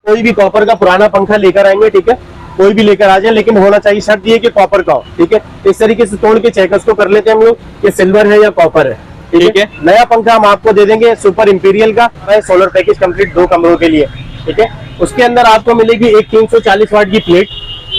कोई भी कॉपर का पुराना पंखा लेकर आएंगे, ठीक है, कोई भी लेकर आ जाए, लेकिन होना चाहिए शर्त ये कि कॉपर का हो, ठीक है। इस तरीके से तोड़ के चेकर्स को कर लेते हैं हम लोग कि सिल्वर है या कॉपर है, ठीक है। नया पंखा हम आपको दे देंगे सुपर इंपीरियल का, सोलर पैकेज कंप्लीट 2 कमरों के लिए, ठीक है। उसके अंदर आपको मिलेगी एक 340 वाट की प्लेट,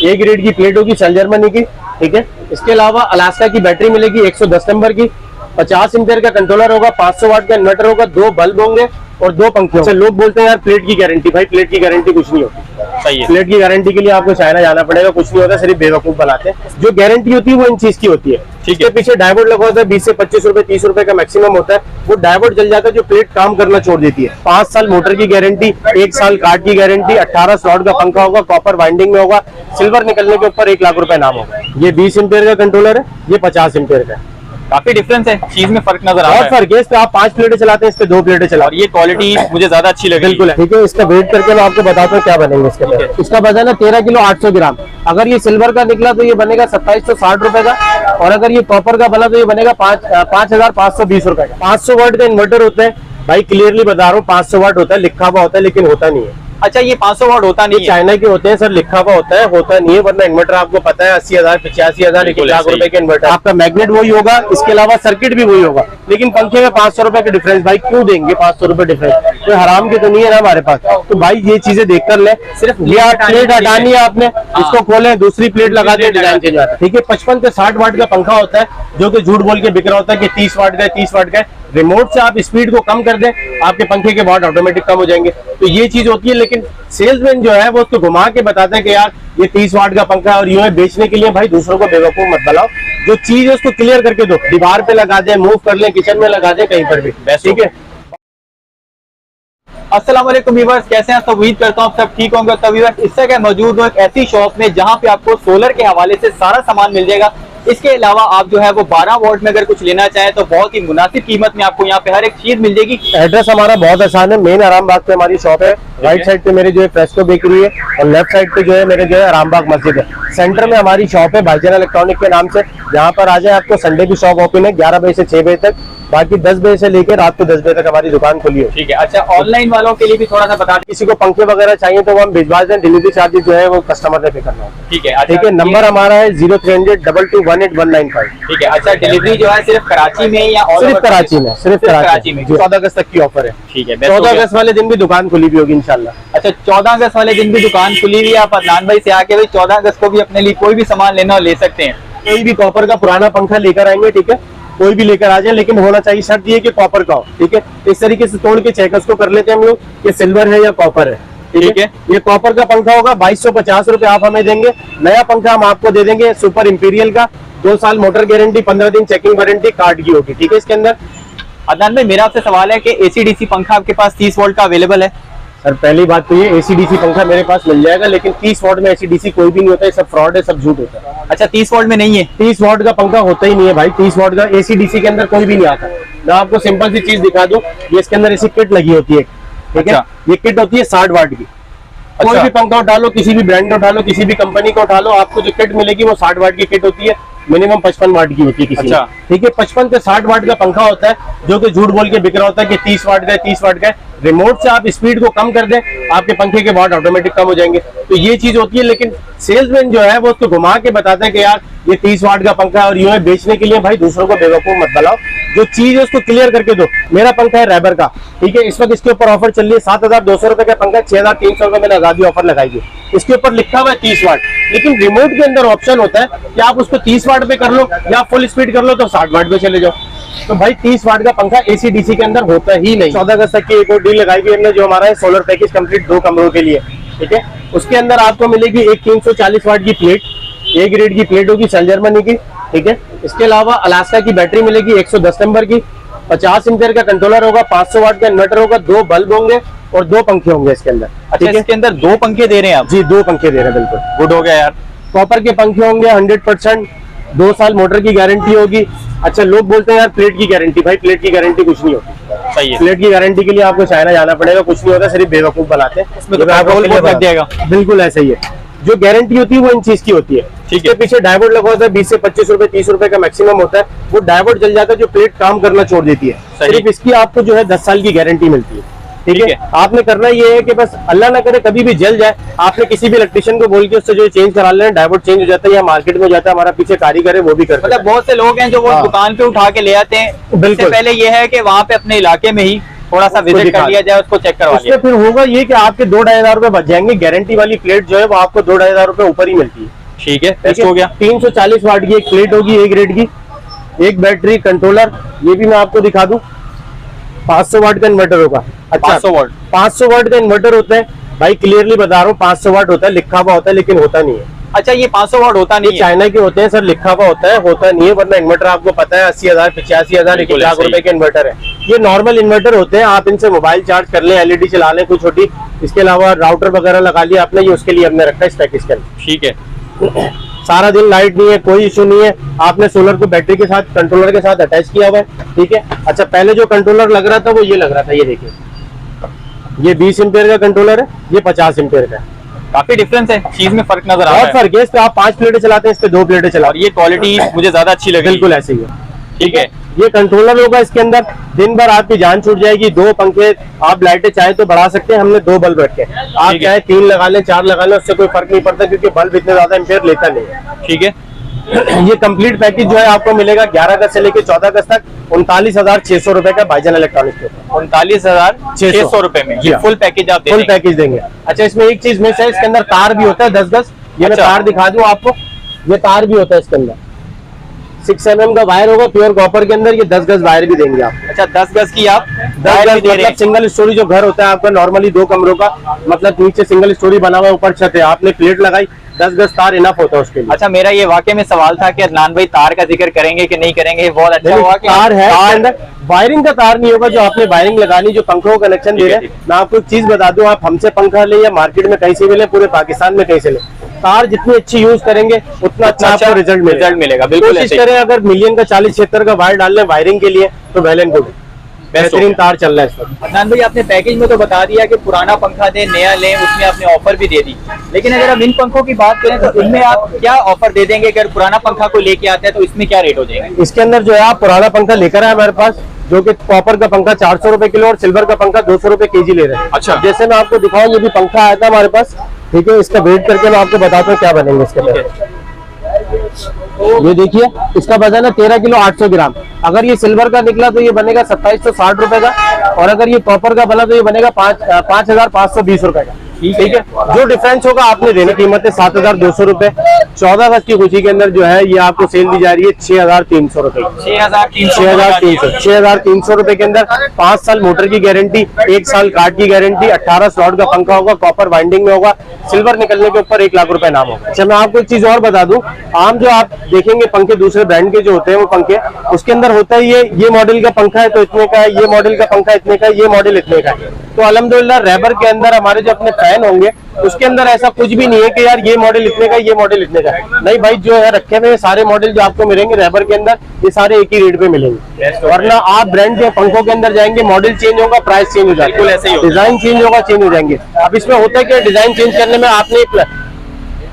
ए ग्रेड की प्लेट होगी सन जर्मनी की, ठीक है। इसके अलावा अलास्का की बैटरी मिलेगी 110 नंबर की, 50 एम्पीयर का कंट्रोलर होगा, 500 वाट का इन्वर्टर होगा, 2 बल्ब होंगे और 2 पंखे होंगे। लोग बोलते हैं यार प्लेट की गारंटी, भाई प्लेट की गारंटी कुछ नहीं होती, सही है। प्लेट की गारंटी के लिए आपको चाइना जाना पड़ेगा, कुछ नहीं होता, सिर्फ बेवकूफ बनाते हैं। जो गारंटी होती है वो इन चीज की होती है, ठीक है। पीछे डायोड लगा होता है, 20 से 25 रुपए 30 रुपए का मैक्सिमम होता है, वो डायोड जल जाता है जो प्लेट काम करना छोड़ देती है। 5 साल मोटर की गारंटी, 1 साल कार्ड की गारंटी, 18 स्लॉट का पंखा होगा, कॉपर वाइंडिंग में होगा, सिल्वर निकलने के ऊपर 1 लाख रुपए नाम होगा। ये 20 एम्पीयर का कंट्रोलर है, ये 50 एम्पीयर का है। काफी डिफरेंस है, चीज में फर्क नजर आ रहा है। बहुत फर्क है, इस पे आप 5 प्लेटें चलाते हैं, इस पे 2 प्लेटें चलाते हैं। और ये क्वालिटी मुझे ज्यादा अच्छी लगी। बिल्कुल है, ठीक है। इसका वेट करके मैं आपको बताता हूँ क्या बनेंगे इसके अंदर। इसका वजन है 13 किलो 800 ग्राम। अगर ये सिल्वर का निकला तो ये बनेगा 2760 रुपए का, और अगर ये कॉपर का बना तो ये बनेगा 5520 रुपए का। 500 वाट का इन्वर्टर होता है भाई, क्लियरली बता रहा हूँ, 500 वाट होता है, लिखा हुआ होता है, लेकिन होता नहीं है। अच्छा, ये 500 वाट होता नहीं है? चाइना के होते हैं सर, लिखा हुआ होता है, होता नहीं है। वरना इन्वर्टर आपको पता है 80,000 85,000 1 लाख रुपए के इन्वर्टर, आपका मैग्नेट वही होगा, इसके अलावा सर्किट भी वही होगा, लेकिन पंखे में 500 रुपए का डिफरेंस। भाई क्यों देंगे 500 रुपए डिफरेंस? कोई हराम की तो नहीं है ना हमारे पास। तो भाई ये चीजें देख कर ले, सिर्फ प्लेट हटानी है आपने, इसको खोले, दूसरी प्लेट लगा दे, डिजाइन चेंज आता है, ठीक है। 55 से 60 वाट का पंखा होता है, जो कि झूठ बोल के बिक रहा होता है कि 30 वाट का है, 30 वाट का है। रिमोट से आप स्पीड को कम कर दें, आपके पंखे के वाट ऑटोमेटिक कम हो जाएंगे। तो ये चीज होती है, लेकिन सेल्समैन जो है वो उसको घुमा के बताते हैं कि यार ये 30 वाट का पंखा और यूं है बेचने के लिए। भाई दूसरों को बेवकूफ मत बनाओ, जो चीज है उसको क्लियर करके दो, दीवार पे लगा दे, मूव कर ले, किचन में लगा दे, कहीं पर भी, ठीक है। अस्सलाम वालेकुम व्यूअर्स, कैसे हैं? तो उम्मीद करता हूँ सब ठीक होंगे। तो व्यूअर्स, इस जगह मौजूद हो एक ऐसी शॉप में जहाँ पे आपको सोलर के हवाले से सारा सामान मिल जाएगा। इसके अलावा आप जो है वो 12 वोल्ट में अगर कुछ लेना चाहें तो बहुत ही मुनासिब कीमत में आपको यहाँ पे हर एक चीज मिल जाएगी। एड्रेस हमारा बहुत आसान है, मेन आरामबाग पे हमारी शॉप है। राइट साइड पे मेरे जो है फ्रेस्को बेकरी है, और लेफ्ट साइड पे जो है मेरे जो है आरामबाग मस्जिद है। सेंटर में हमारी शॉप है भाईजान इलेक्ट्रॉनिक के नाम से। यहाँ पर आ जाए, आपको संडे की शॉप ओपन है 11 बजे से 6 बजे तक, बाकी 10 बजे से लेकर रात को 10 बजे तक हमारी दुकान खुली है, ठीक है। अच्छा, ऑनलाइन वालों के लिए भी थोड़ा सा बता दें, किसी को पंखे वगैरह चाहिए तो वो हम भिजवा दें, डिलीवरी चार्जेस जो है वो कस्टमर ने पे करना होगा, ठीक है। ठीक है। नंबर हमारा है 03002218 ठीक है। अच्छा, डिलीवरी जो है सिर्फ कराची में या सिर्फ कराची में? सिर्फ कराची में। 14 अगस्त तक की ऑफर है, ठीक है। 14 अगस्त वाले दिन भी दुकान खुली भी होगी इंशाल्लाह। अच्छा, 14 अगस्त वाले दिन भी दुकान खुली हुई है। आप अदनान भाई से आके भाई 14 अगस्त को भी अपने लिए कोई भी सामान लेना हो ले सकते हैं। कोई भी कॉपर का पुराना पंखा लेकर आएंगे, ठीक है, कोई भी लेकर आ जाए, लेकिन होना चाहिए शर्त ये कि कॉपर का हो, ठीक है। इस तरीके से तोड़ के चेकर्स को कर लेते हैं हम लोग कि सिल्वर है या कॉपर है, ठीक है। ये कॉपर का पंखा होगा, 2250 रुपए आप हमें देंगे। नया पंखा हम आपको दे देंगे सुपर इंपीरियल का, 2 साल मोटर गारंटी, 15 दिन चेकिंग वारंटी कार्ड की होगी, ठीक है। इसके अंदर अदनान भाई, मेरा आपसे सवाल है कि AC/DC पंखा आपके पास 30 वोल्ट का अवेलेबल है? सर पहली बात तो ये AC/DC पंखा मेरे पास मिल जाएगा, लेकिन 30 वाट में AC/DC कोई भी नहीं होता है, सब फ्रॉड है, सब झूठ होता है। अच्छा, 30 वोल्ट में नहीं है? 30 वाट का पंखा होता ही नहीं है भाई, 30 वाट का AC/DC के अंदर कोई भी नहीं आता। मैं आपको सिंपल सी चीज दिखा दूं, ये इसके अंदर ऐसी किट लगी होती है, ठीक है। ये किट होती है 60 वाट की। कोई भी पंखा उठा लो, किसी भी ब्रांड का उठा लो, किसी भी कंपनी का उठा लो, आपको जो किट मिलेगी वो 60 वाट की किट होती है, मिनिमम 55 वाट की होती है किसी। अच्छा, ठीक है। 55 से 60 वाट का पंखा होता है, जो कि झूठ बोल के बिक रहा होता है कि 30 वाट का है, 30 वाट का है। रिमोट से आप स्पीड को कम कर दें, आपके पंखे के वाट ऑटोमेटिक कम हो जाएंगे। तो ये चीज होती है, लेकिन सेल्समैन जो है वो उसको घुमा के बताते हैं कि यार ये 30 वाट का पंखा और यूं है बेचने के लिए। भाई दूसरों को बेवकूफ मत बनाओ, जो चीज है उसको क्लियर करके दो। मेरा पंखा है रैबर का, ठीक है। इस वक्त इसके ऊपर ऑफर चल रही है 7200 रुपए का पंखा, 6300 रुपए मैंने आजादी ऑफर लगाई है। इसके ऊपर लिखा हुआ है 30 वाट, लेकिन रिमोट के अंदर ऑप्शन होता है कि आप उसको 30 वाट पे कर लो या फुल स्पीड कर लो तो 60 वाट पे चले जाओ। तो भाई 30 वाट का पंखा AC/DC के अंदर होता ही नहीं। 14 अगस्त तक की एक और डील लगाई हुई हमने, जो हमारा है सोलर पैकेज कंप्लीट 2 कमरों के लिए, ठीक है। उसके अंदर आपको मिलेगी एक 340 वाट की प्लेट, ए ग्रेड की प्लेट होगी सन जर्मनी की, ठीक है। इसके अलावा अलास्का की बैटरी मिलेगी 110 नंबर की, 50 एम्पीयर का कंट्रोलर होगा, 500 वाट का इन्वर्टर होगा, 2 बल्ब होंगे और 2 पंखे होंगे इसके अंदर। अच्छा, इसके अंदर 2 पंखे दे रहे हैं आप? जी 2 पंखे दे रहे हैं, बिल्कुल गुड हो गया यार। कॉपर के पंखे होंगे 100%, 2 साल मोटर की गारंटी होगी। अच्छा, लोग बोलते हैं यार प्लेट की गारंटी, भाई प्लेट की गारंटी कुछ नहीं होती, सही है। प्लेट की गारंटी के लिए आपको चाइना जाना पड़ेगा, कुछ नहीं होता, सिर्फ बेवकूफ बनाते हैं। बिल्कुल ऐसा ही है, जो गारंटी होती है वो इन चीज की होती है, ठीक है। पीछे डायोड लगा होता है, 20 से 25 रुपए 30 रुपए का मैक्सिमम होता है, वो डायोड जल जाता है जो प्लेट काम करना छोड़ देती है। सिर्फ इसकी आपको जो है 10 साल की गारंटी मिलती है। ठीक है। आपने करना ये है कि बस अल्लाह ना करे कभी भी जल जाए, आपने किसी भी इलेक्ट्रिशियन को बोल के उससे जो चेंज करा लेना, डायोड चेंज हो जाता है या मार्केट में जाता है, हमारा पीछे कारीगर है वो भी करता है। मतलब बहुत से लोग हैं जो वो हाँ। दुकान पे उठा के ले आते हैं, बिल्कुल। इससे पहले ये है कि वहाँ पे अपने इलाके में ही थोड़ा सा विजिट कर लिया जाए, उसको चेक करवा लिया। उसमें फिर होगा ये कि आपके 2-2.5 रुपए बच जाएंगे। गारंटी वाली प्लेट जो है वो आपको 2-2.5 रुपए ऊपर ही मिलती है। ठीक है, बेस्ट हो गया। 340 वाट की एक प्लेट होगी, एक रेट की, एक बैटरी कंट्रोलर, ये भी मैं आपको दिखा दूं। 500 वाट का इन्वर्टर होगा। अच्छा 500 वाट 500 वाट का इन्वर्टर होता है भाई, क्लियरली बता रहा हूँ 500 वाट होता है, लिखा हुआ होता है लेकिन होता नहीं है। अच्छा, ये 500 वाट होता ये नहीं है। चाइना के होते हैं सर, लिखा हुआ होता है, होता नहीं है। वरना इन्वर्टर आपको पता है 80,000 85,000 1 बिल्कुल लाख ऐसे ही। रुपए के इन्वर्टर है। ये नॉर्मल इन्वर्टर होते हैं, आप इनसे मोबाइल चार्ज कर लें, एलईडी चला लें कोई छोटी। इसके अलावा राउटर वगैरह लगा लिया आपने, ये उसके लिए हमने रखा है इस पैकेज के अंदर। ठीक है, सारा दिन लाइट नहीं है, कोई इशू नहीं है। आपने सोलर को बैटरी के साथ कंट्रोलर के साथ अटैच किया हुआ है। ठीक है। अच्छा, पहले जो कंट्रोलर लग रहा था वो ये लग रहा था, ये देखिए, ये 20 एम्पियर का कंट्रोलर है, ये 50 एम्पियर का है। काफी डिफरेंस है, चीज में फर्क नजर आ रहा बहुत है। फर्क है। इस पे आप 5 प्लेटें चलाते हैं, इस पे 2 प्लेटें और चलाते ये क्वालिटी मुझे ज्यादा अच्छी लगी। हैं। बिल्कुल ऐसे ही है। ठीक है, ये कंट्रोलर होगा इसके अंदर, दिन भर आपकी जान छूट जाएगी। 2 पंखे, आप लाइटें चाहे तो बढ़ा सकते हैं, हमने 2 बल्ब रखे हैं। आप ठीक है। चाहे 3 लगा लें, 4 लगा लें, उससे कोई फर्क नहीं पड़ता क्योंकि बल्ब इतने ज्यादा एम्पियर लेता नहीं है। ठीक है, ये कंप्लीट पैकेज जो है आपको मिलेगा 11 अगस्त से लेकर 14 अगस्त तक 39,600 रुपए का भाईजान इलेक्ट्रॉनिक्स के ऊपर। 39,600 रुपए में जी ये हाँ। फुल पैकेज आप दे फुल देंगे। पैकेज देंगे। अच्छा, इसमें एक चीज मिस है, इसके अंदर तार भी होता है 10 गज। ये मैं अच्छा। तार दिखा दूं आपको, ये तार भी होता है इसके अंदर। 6 mm का वायर होगा प्योर कॉपर के अंदर, ये 10 गज वायर भी देंगे आप। अच्छा, 10 गज की आप 10 वायर भी गज दे रहे मतलब हैं। सिंगल स्टोरी जो घर होता है आपका नॉर्मली 2 कमरों का, मतलब नीचे सिंगल स्टोरी बना हुआ है, ऊपर छत है, आपने प्लेट लगाई, 10 गज तार इनफ होता है उसके लिए। अच्छा, मेरा ये वाकई में सवाल था कि अदनान भाई तार का जिक्र करेंगे कि नहीं करेंगे। ये बहुत अच्छा देखो, हुआ कि तार है इसके तार अंदर, वायरिंग का तार नहीं होगा। जो आपने वायरिंग लगानी, जो पंखों का कनेक्शन दे ठीक है, रहे हैं, मैं आपको एक चीज बता दूं, आप हमसे पंखा ले या मार्केट में कहीं से भी ले, पूरे पाकिस्तान में कहीं से ले, तार जितनी अच्छी यूज करेंगे उतना अच्छा आपको रिजल्ट मिलेगा। बिल्कुल कोशिश ऐसे ही। करें, अगर मिलियन का 40-76 का वायर डाल लें वायरिंग के लिए तो वेल एंड गुड, बेहतरीन तार चल रहा है इस वक्त। अदनान भाई, आपने पैकेज में तो बता दिया कि पुराना पंखा दें, नया लें, उसमें आपने ऑफर भी दे दी। लेकिन अगर हम इन पंखों की बात करें तो इनमें आप क्या ऑफर दे देंगे? अगर पुराना पंखा को लेके आते हैं तो इसमें क्या रेट हो जाएगा? इसके अंदर जो है आप पुराना पंखा लेकर आए हमारे पास, जो कि कॉपर का पंखा 400 रुपए किलो और सिल्वर का पंखा 200 रुपए केजी ले रहे हैं। अच्छा। जैसे मैं आपको दिखाऊं, ये भी पंखा आया था हमारे पास। ठीक है, इसका वेट करके मैं आपको बताता हूँ क्या बनेंगे इसके अंदर। ये देखिए, इसका वजन है 13 किलो 800 ग्राम। अगर ये सिल्वर का निकला तो ये बनेगा 2760 रुपए का, और अगर ये कॉपर का बना तो ये बनेगा 5,520 रुपए का। ठीक है, जो डिफरेंस होगा आपने देने कीमत है 7,200 रुपए। 14 अगस्त की खुशी के अंदर जो है ये आपको सेल दी जा रही है 6,300 रुपए की। 6,300 रुपए के अंदर 5 साल मोटर की गारंटी, 1 साल कार्ड की गारंटी, 18 स्लॉट का पंखा होगा, कॉपर वाइंडिंग में होगा, सिल्वर निकलने के ऊपर 1 लाख रुपए नाम होगा। अच्छा, मैं आपको एक चीज और बता दूं, आम जो आप देखेंगे पंखे दूसरे ब्रांड के जो होते हैं वो पंखे, उसके अंदर होता है ये मॉडल का पंखा है तो इतने का है, ये मॉडल का पंखा इतने का है, ये मॉडल इतने का है। तो अल्हम्दुलिल्लाह रैबर के अंदर हमारे जो अपने फैन होंगे उसके अंदर ऐसा कुछ भी नहीं है कि यार ये मॉडल इतने का, ये मॉडल इतने का। नहीं भाई, जो है रखे हुए सारे मॉडल जो आपको मिलेंगे रैबर के अंदर, ये सारे एक ही रेट पे मिलेंगे। वरना आप ब्रांड के पंखों के अंदर जाएंगे, मॉडल चेंज होगा, प्राइस चेंज हो बिल्कुल ऐसे ही जाएगा, होगा। डिजाइन चेंज होगा, चेंज हो जाएंगे। अब इसमें होता है कि डिजाइन चेंज करने में आपने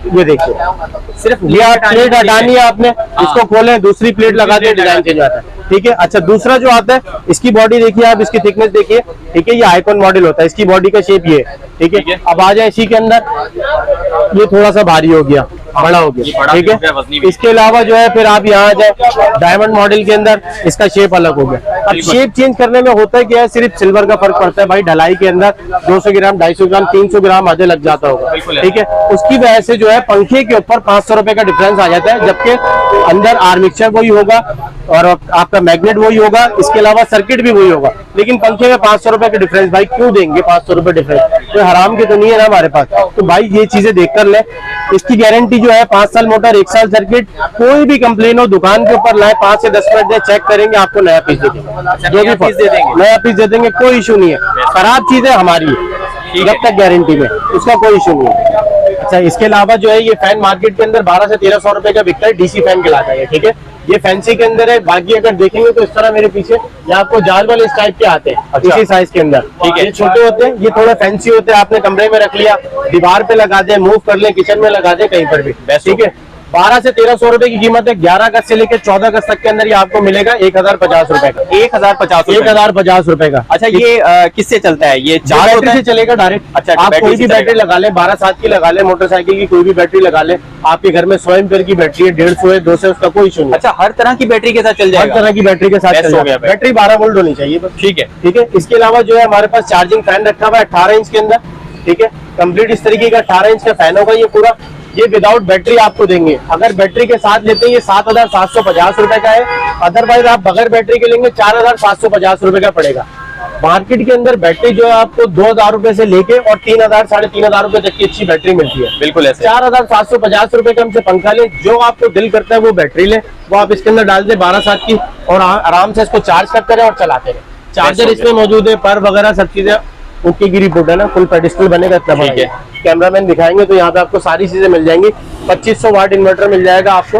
ये देखिए, सिर्फ ये आप प्लेट हटानी है आपने, इसको खोलें, दूसरी प्लेट लगा दें, डिजाइन चेंज आता है। ठीक है। अच्छा, दूसरा जो आता है, इसकी बॉडी देखिए आप, इसकी थिकनेस देखिए। ठीक है, ये आइकॉन मॉडल होता है, इसकी बॉडी का शेप ये है। ठीक है। अब आ जाए इसी के अंदर, ये थोड़ा सा भारी हो गया, बड़ा हो गया। ठीक है। इसके अलावा जो है फिर आप यहाँ आ जाए डायमंड मॉडल के अंदर, इसका शेप अलग हो गया। अब शेप चेंज करने में होता है क्या है, सिर्फ सिल्वर का फर्क पड़ता है भाई। ढलाई के अंदर 200 ग्राम 250 ग्राम 300 ग्राम आधे लग जाता होगा। ठीक है। उसकी वजह से जो है पंखे के ऊपर 500 रुपए का डिफरेंस आ जाता है, जबकि अंदर आर्मिक्सचर वही होगा और आपका मैग्नेट वही होगा, इसके अलावा सर्किट भी वही होगा। लेकिन पंखे में 500 रुपए का डिफरेंस, भाई क्यों देंगे 500 रुपए डिफरेंस? कोई हराम की तो नहीं है ना हमारे पास। तो भाई ये चीजें देख कर ले। इसकी गारंटी जो है 5 साल मोटर, 1 साल सर्किट। कोई भी कंप्लेन हो दुकान के ऊपर लाए, 5 से 10 मिनट दे, चेक करेंगे, आपको नया पीस दे देंगे। जो भी पीस दे देंगे, नया पीस दे देंगे, कोई इशू नहीं है। खराब चीज है हमारी है, जब तक गारंटी में, उसका कोई इशू नहीं है। अच्छा, इसके अलावा जो है ये फैन मार्केट के अंदर 1200 से 1300 रुपए का बिकता है, डीसी फैन कहलाता है। ठीक है, ये फैंसी के अंदर है। बाकी अगर देखेंगे तो इस तरह मेरे पीछे ये आपको जाल वाले इस टाइप के आते हैं। अच्छा। इसी साइज के अंदर। ठीक है। ये छोटे होते हैं, ये थोड़ा फैंसी होते हैं। आपने कमरे में रख लिया, दीवार पे लगा दे, मूव कर ले, किचन में लगा दे, कहीं पर भी। ठीक है। 12 से 1300 रुपए की कीमत है। 11 अगस्त से लेकर 14 अगस्त तक के अंदर ये आपको मिलेगा 1050 रुपए का। 1050 1050 रुपए का। अच्छा, ये किससे चलता है? ये चार्ज बैटरी होता से है? चलेगा डायरेक्ट। अच्छा, आप बैटरी कोई से भी चलेगा। बैटरी लगा ले, 12/7 की लगा ले, मोटरसाइकिल की कोई भी बैटरी लगा ले, आपके घर में 100 एम्पीयर की बैटरी है, 150 है, 200, उसका कोई इशू नहीं। अच्छा, हर तरह की बैटरी के साथ चल हर जाएगा? तरह की बैटरी के साथ बेस्ट चल हो जाएगा। गया। बैटरी 12 वोल्ट होनी चाहिए बस। ठीक है। ठीक है। इसके अलावा जो है हमारे पास चार्जिंग फैन रखा हुआ है 18 इंच के अंदर। ठीक है, कंप्लीट इस तरीके का 18 इंच का फैन होगा ये पूरा। ये विदाउट बैटरी आपको देंगे। अगर बैटरी के साथ लेते हैं ये 7750 रुपए का है। अदरवाइज आप बगैर बैटरी के लेंगे 4750 रुपए का पड़ेगा। मार्केट के अंदर बैटरी जो है आपको 2000 रुपए से लेके और 3000 साढ़े 3000 रुपए तक की अच्छी बैटरी मिलती है। बिल्कुल ऐसे। 4750 रुपए का हमसे पंखा ले, जो आपको दिल करता है वो बैटरी ले, वो आप इसके अंदर डाल दे 12/7 की, और आराम से इसको चार्ज करते रहे और चलाते रहे। चार्जर इसमें मौजूद है, पर वगैरह सब चीजें ओके की रिपोर्ट है ना, फुल पेडिस्टल बनेगा इतना बड़ा। ठीक है। कैमरामैन दिखाएंगे तो यहाँ पे आपको सारी चीजें मिल जाएंगी। 2500 वाट इन्वर्टर मिल जाएगा आपको।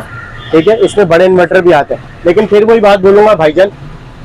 ठीक है, इसमें बड़े इन्वर्टर भी आते हैं, लेकिन फिर वही बात बोलूंगा भाईजान,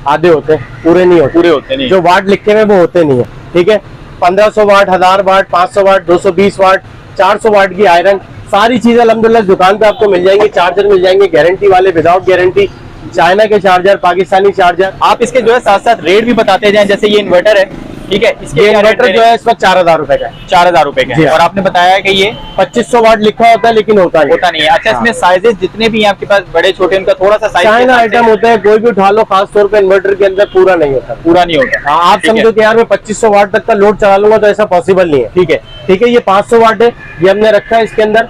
आधे होते हैं, पूरे नहीं होते। पूरे होते नहीं। जो वाट लिखे हुए वो होते नहीं है। ठीक है, 1500 वाट, 1000 वाट, 500 वाट, 220 वाट, 400 वाट की आयरन, सारी चीजें अल्हम्दुलिल्लाह दुकान पे आपको मिल जाएंगी। चार्जर मिल जाएंगे गारंटी वाले, विदाउट गारंटी, चाइना के चार्जर, पाकिस्तानी चार्जर। आप इसके जो है साथ साथ रेट भी बताते जाएं। जैसे ये इन्वर्टर है, ठीक है, इसके ये क्या रेट इन्वर्टर जो है इस वक्त 4000 रुपए का है। 4000 रुपए का जी है। हाँ। और आपने बताया कि ये 2500 वाट लिखा होता है लेकिन होता नहीं है। अच्छा, इसमें साइजेस जितने भी हैं आपके पास, बड़े छोटे, उनका थोड़ा सा साइज चाइना आइटम होता है, कोई भी उठा लो, खास तौर पे इन्वर्टर के अंदर पूरा नहीं होता। पूरा नहीं होता। हाँ, आप ठीक है। समझो कि यार मैं 2500 वाट तक का लोड चला लूंगा तो ऐसा पॉसिबल नहीं है। ठीक है। ठीक है, ये 500 वाट है, ये हमने रखा है इसके अंदर,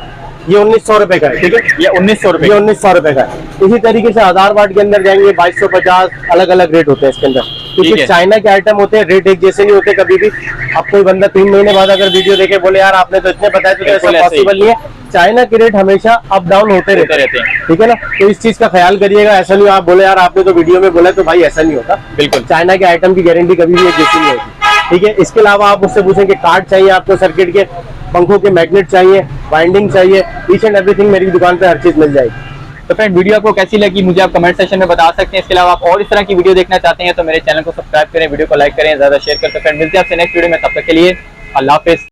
ये 1900 रुपए का है। ठीक है, ये 1900 रुपए। ये 1900 रुपए का है। इसी तरीके से 1000 वाट के अंदर जाएंगे 2250, अलग अलग रेट होते हैं इसके अंदर, ठीक क्योंकि है। चाइना के आइटम होते हैं, रेट एक जैसे नहीं होते कभी भी। अब कोई बंदा 3 महीने बाद अगर वीडियो देखे बोले यार आपने तो इतने बताया, तो बिल्कुल ऐसा ऐसे ही। पॉसिबल नहीं है। चाइना के रेट हमेशा अप डाउन होते रहते हैं। ठीक है ना, तो इस चीज का ख्याल करिएगा। ऐसा नहीं आप बोले यार आपने तो वीडियो में बोला, तो भाई ऐसा नहीं होता। बिल्कुल। चाइना के आइटम की गारंटी कभी भी एक जैसी नहीं होती। ठीक है, इसके अलावा आप मुझसे पूछें कि कार्ड चाहिए आपको, सर्किट के, पंखों के मैग्नेट चाहिए, वाइंडिंग चाहिए, ईच एंड एवरीथिंग मेरी दुकान पे हर चीज मिल जाएगी। तो फ्रेंड, वीडियो आपको कैसी लगी मुझे आप कमेंट सेक्शन में बता सकते हैं। इसके अलावा आप और इस तरह की वीडियो देखना चाहते हैं तो मेरे चैनल को सब्सक्राइब करें, वीडियो को लाइक करें, ज्यादा शेयर करें। तो फ्रेंड, मिलते हैं आपसे नेक्स्ट वीडियो में, तब तक के लिए अल्लाह हाफिज।